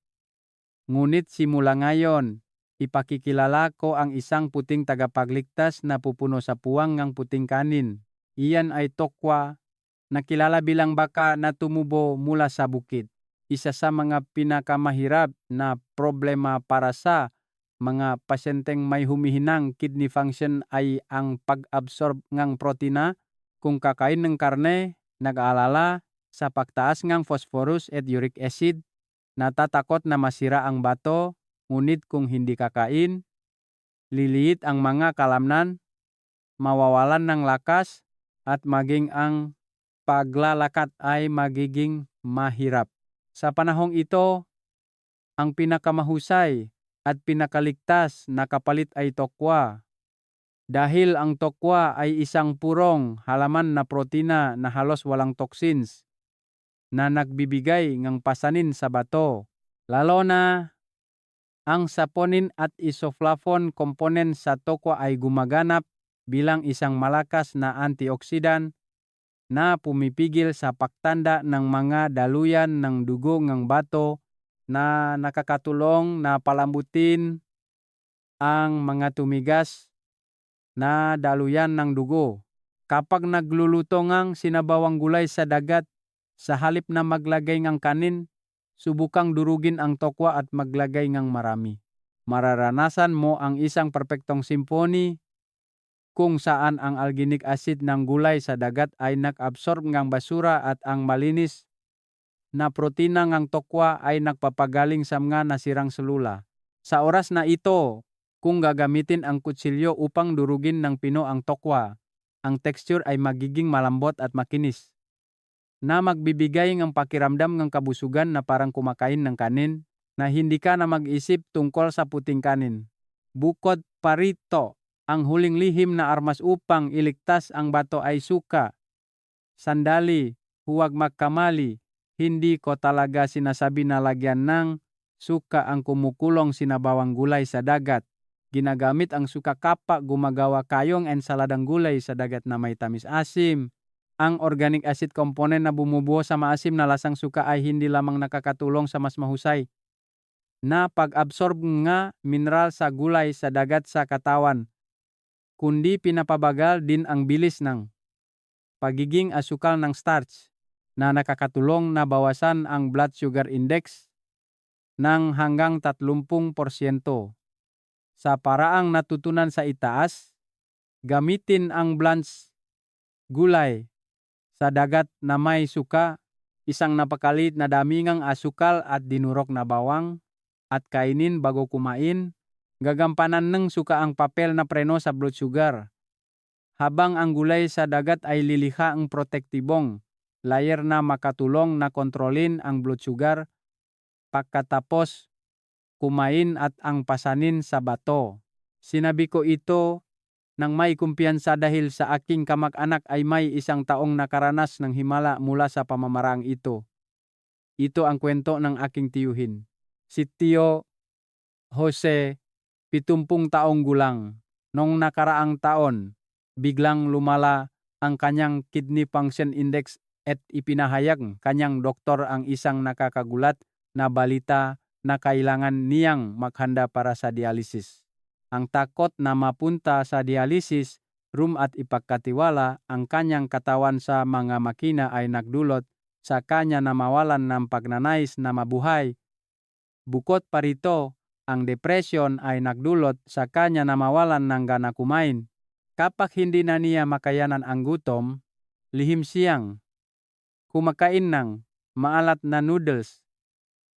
Ngunit simula ngayon, ipakikilala ko ang isang puting tagapagligtas na pupuno sa puwang ng puting kanin. Iyan ay tokwa, na kilala bilang baka na tumubo mula sa bukid. Isa sa mga pinakamahirap na problema para sa mga pasyenteng may humihinang kidney function ay ang pag-absorb ng protina. Kung kakain ng karne, nag-aalala sa pagtaas ng phosphorus at uric acid, natatakot na masira ang bato, ngunit kung hindi kakain, liliit ang mga kalamnan, mawawalan ng lakas, at maging ang paglalakad ay magiging mahirap. Sa panahong ito, ang pinakamahusay at pinakaligtas na kapalit ay tokwa. Dahil ang tokwa ay isang purong halaman na protina na halos walang toxins na nagbibigay ng pasanin sa bato. Lalo na ang saponin at isoflavone component sa tokwa ay gumaganap bilang isang malakas na antioxidant na pumipigil sa pagtanda ng mga daluyan ng dugo ng bato na nakakatulong na palambutin ang mga tumigas na daluyan ng dugo. Kapag nagluluto ng sinabawang gulay sa dagat, sa halip na maglagay ng kanin, subukang durugin ang tokwa at maglagay ng marami. Mararanasan mo ang isang perpektong simphony kung saan ang alginic acid ng gulay sa dagat ay nag-absorb ng basura at ang malinis na protina ng tokwa ay nagpapagaling sa mga nasirang selula. Sa oras na ito, kung gagamitin ang kutsilyo upang durugin ng pino ang tokwa, ang texture ay magiging malambot at makinis, na magbibigay ng pakiramdam ng kabusugan na parang kumakain ng kanin, na hindi ka na mag-isip tungkol sa puting kanin. Bukod pa rito, ang huling lihim na armas upang iligtas ang bato ay suka. Sandali, huwag magkamali. Hindi ko talaga sinasabi na lagyan ng suka ang kumukulong sinabawang gulay sa dagat. Ginagamit ang suka kapag gumagawa kayong ensaladang gulay sa dagat na may tamis-asim. Ang organic acid component na bumubuo sa maasim na lasang suka ay hindi lamang nakakatulong sa mas mahusay na pag-absorb nga mineral sa gulay sa dagat sa katawan, kundi pinapabagal din ang bilis ng pagiging asukal ng starch na nakakatulong na bawasan ang blood sugar index ng hanggang 30%. Sa paraang natutunan sa itaas, gamitin ang blanched gulay sa dagat na may suka, isang napakalit na damingang asukal at dinurok na bawang, at kainin bago kumain. Gagampanan ng suka ang papel na preno sa blood sugar. Habang ang gulay sa dagat ay lilikha ang protektibong layer na makatulong na kontrolin ang blood sugar pagkatapos kumain at ang pasanin sa bato. Sinabi ko ito nang may kumpiyansa dahil sa aking kamag-anak ay may 1 taong nakaranas ng himala mula sa pamamaraang ito. Ito ang kwento ng aking tiyuhin. Si Tio Jose, 70 taong gulang. Noong nakaraang taon, biglang lumala ang kanyang kidney function index at ipinahayag kanyang doktor ang isang nakakagulat na balita na kailangan niyang maghanda para sa dialysis. Ang takot na mapunta sa dialysis room at ipagkatiwala ang kanyang katawan sa mga makina ay nagdulot sa kanya na mawalan ng pagnanais na mabuhay. Bukod pa rito, ang depresyon ay nagdulot sa kanya na mawalan ng gana kumain. Kapag hindi na niya makayanan ang gutom, lihim siyang kumakain ng maalat na noodles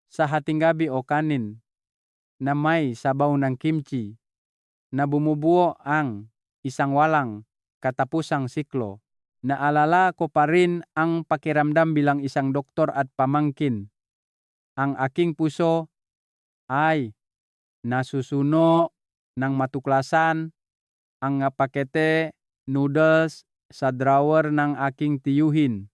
sa hating gabi o kanin na may sabaw ng kimchi na bumubuo ang isang walang katapusang siklo. Naalala ko pa rin ang pakiramdam bilang isang doktor at pamangkin. Ang aking puso ay nasusuno ng matuklasan ang pakete noodles sa drawer ng aking tiyuhin.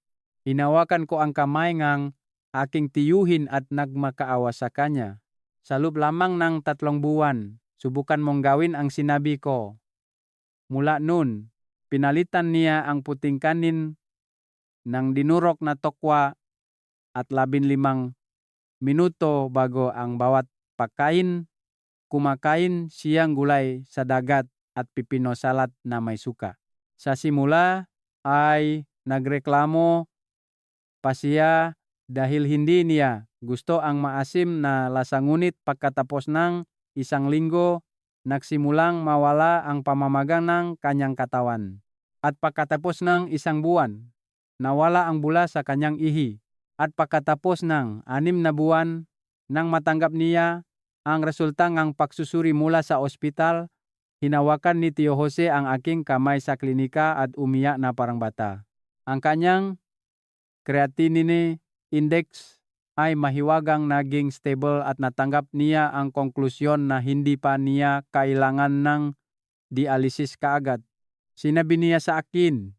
Hinawakan ko ang kamay ng aking tiyuhin at nagmakaawa sa kanya. Sa loob lamang ng 3 buwan, subukan mong gawin ang sinabi ko. Mula noon, pinalitan niya ang puting kanin ng dinurok na tokwa at 15 minuto bago ang bawat pagkain, kumakain siyang gulay sa dagat at pipino salad na may suka. Sa simula ay nagreklamo pa siya dahil hindi niya gusto ang maasim na lasa, ngunit pagkatapos ng 1 linggo, nagsimulang mawala ang pamamagang ng kanyang katawan. At pagkatapos ng 1 buwan, nawala ang bula sa kanyang ihi. At pagkatapos ng 6 na buwan, nang matanggap niya ang resulta ng pagsusuri mula sa ospital, hinawakan ni Tio Jose ang aking kamay sa klinika at umiyak na parang bata. Ang kanyang creatinine index ay mahiwagang naging stable at natanggap niya ang konklusyon na hindi pa niya kailangan ng dialysis kaagad. Sinabi niya sa akin,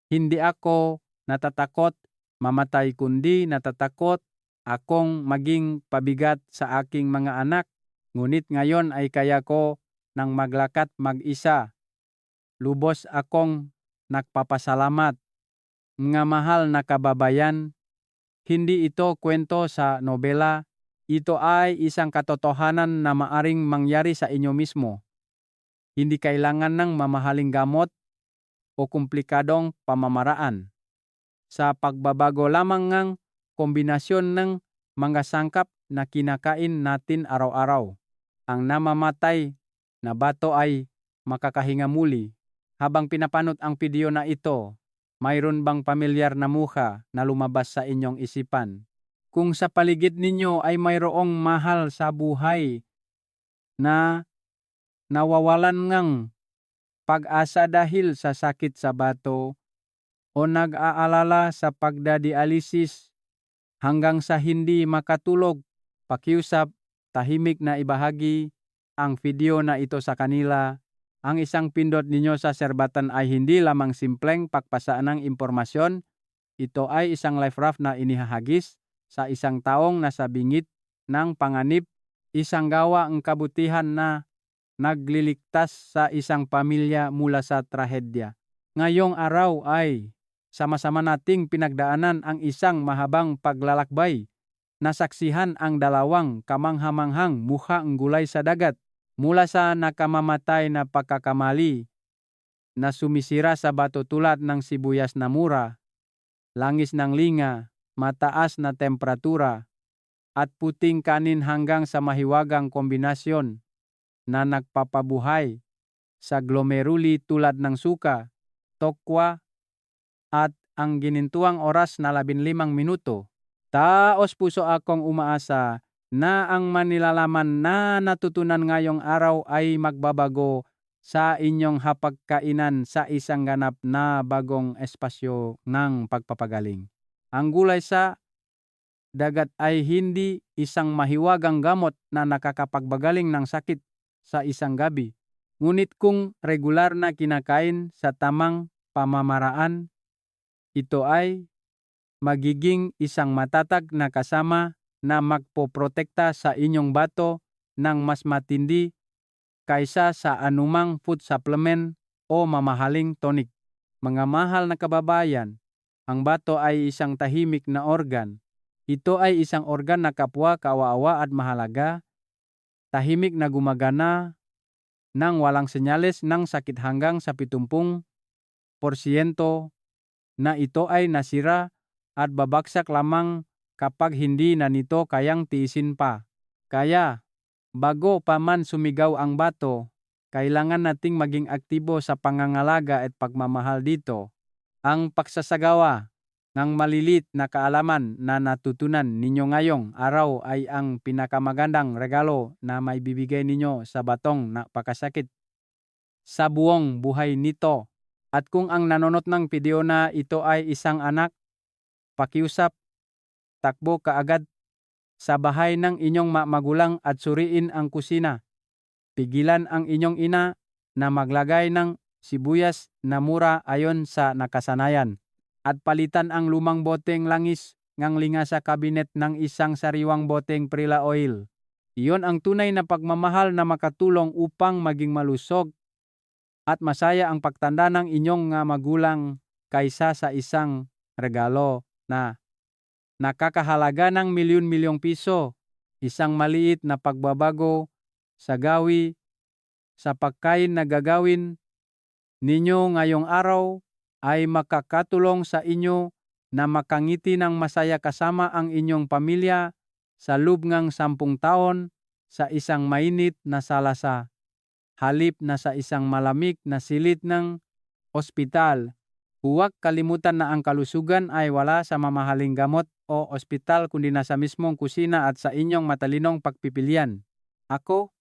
"Hindi ako natatakot mamatay kundi natatakot akong maging pabigat sa aking mga anak. Ngunit ngayon ay kaya ko nang maglakad mag-isa. Lubos akong nagpapasalamat. Mga mahal na kababayan, hindi ito kwento sa nobela. Ito ay isang katotohanan na maaring mangyari sa inyo mismo. Hindi kailangan ng mamahaling gamot o komplikadong pamamaraan. Sa pagbabago lamang ng kombinasyon ng mga sangkap na kinakain natin araw-araw, ang namamatay na bato ay makakahinga muli." Habang pinapanood ang video na ito, mayroon bang pamilyar na mukha na lumabas sa inyong isipan? Kung sa paligid ninyo ay mayroong mahal sa buhay na nawawalan ng pag-asa dahil sa sakit sa bato o nag-aalala sa pagdadialysis hanggang sa hindi makatulog, pakiusap tahimik na ibahagi ang video na ito sa kanila. Ang isang pindot ninyo sa serbatan ay hindi lamang simpleng pagpasaan ng impormasyon. Ito ay isang life raft na inihahagis sa isang taong nasa bingit ng panganib, isang gawa ang kabutihan na nagliligtas sa isang pamilya mula sa trahedya. Ngayong araw ay sama-sama nating pinagdaanan ang isang mahabang paglalakbay. Nasaksihan ang 2 kamanghamanghang mukhang gulay sa dagat, mula sa nakamamatay na pagkakamali na sumisira sa bato tulad ng sibuyas na mura, langis ng linga, mataas na temperatura, at puting kanin hanggang sa mahiwagang kombinasyon na nagpapabuhay sa glomeruli tulad ng suka, tokwa, at ang ginintuang oras na 15 minuto. Taos puso akong umaasa na ang manilalaman na natutunan ngayong araw ay magbabago sa inyong hapagkainan sa isang ganap na bagong espasyo ng pagpapagaling. Ang gulay sa dagat ay hindi isang mahiwagang gamot na nakakapagbagaling ng sakit sa isang gabi. Ngunit kung regular na kinakain sa tamang pamamaraan, ito ay magiging isang matatag na kasama na magpoprotekta sa inyong bato ng mas matindi kaysa sa anumang food supplement o mamahaling tonic. Mga mahal na kababayan, ang bato ay isang tahimik na organ. Ito ay isang organ na kapwa kawawa at mahalaga, tahimik na gumagana nang walang senyales ng sakit hanggang sa 70% na ito ay nasira at babagsak lamang kapag hindi na nito kayang tiisin pa. Kaya, bago pa man sumigaw ang bato, kailangan nating maging aktibo sa pangangalaga at pagmamahal dito. Ang pagsasagawa ng malilit na kaalaman na natutunan ninyo ngayong araw ay ang pinakamagandang regalo na maibibigay ninyo sa batong napakasakit sa buong buhay nito. At kung ang nanonood ng video na ito ay isang anak, pakiusap, takbo kaagad sa bahay ng inyong magulang at suriin ang kusina. Pigilan ang inyong ina na maglagay ng sibuyas na mura ayon sa nakasanayan. At palitan ang lumang boteng langis ngang linga sa kabinet ng isang sariwang boteng Prila oil. Iyon ang tunay na pagmamahal na makatulong upang maging malusog at masaya ang pagtanda ng inyong magulang kaysa sa isang regalo na nakakahalaga ng milyon-milyong piso. Isang maliit na pagbabago sa gawi sa pagkain na gagawin ninyo ngayong araw ay makakatulong sa inyo na makangiti ng masaya kasama ang inyong pamilya sa loob ng 10 taon sa isang mainit na sala sa halip na sa isang malamig na silid ng ospital. Huwag kalimutan na ang kalusugan ay wala sa mamahaling gamot o ospital kundi nasa mismong kusina at sa inyong matalinong pagpipilian. Ako,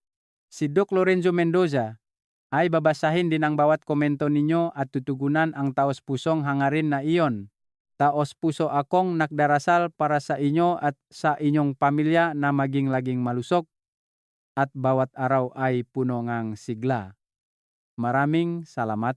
si Doc Lorenzo Mendoza, ay babasahin din ang bawat komento ninyo at tutugunan ang taos-pusong hangarin na iyon. Taos-puso akong nagdarasal para sa inyo at sa inyong pamilya na maging laging malusog at bawat araw ay puno ngang sigla. Maraming salamat.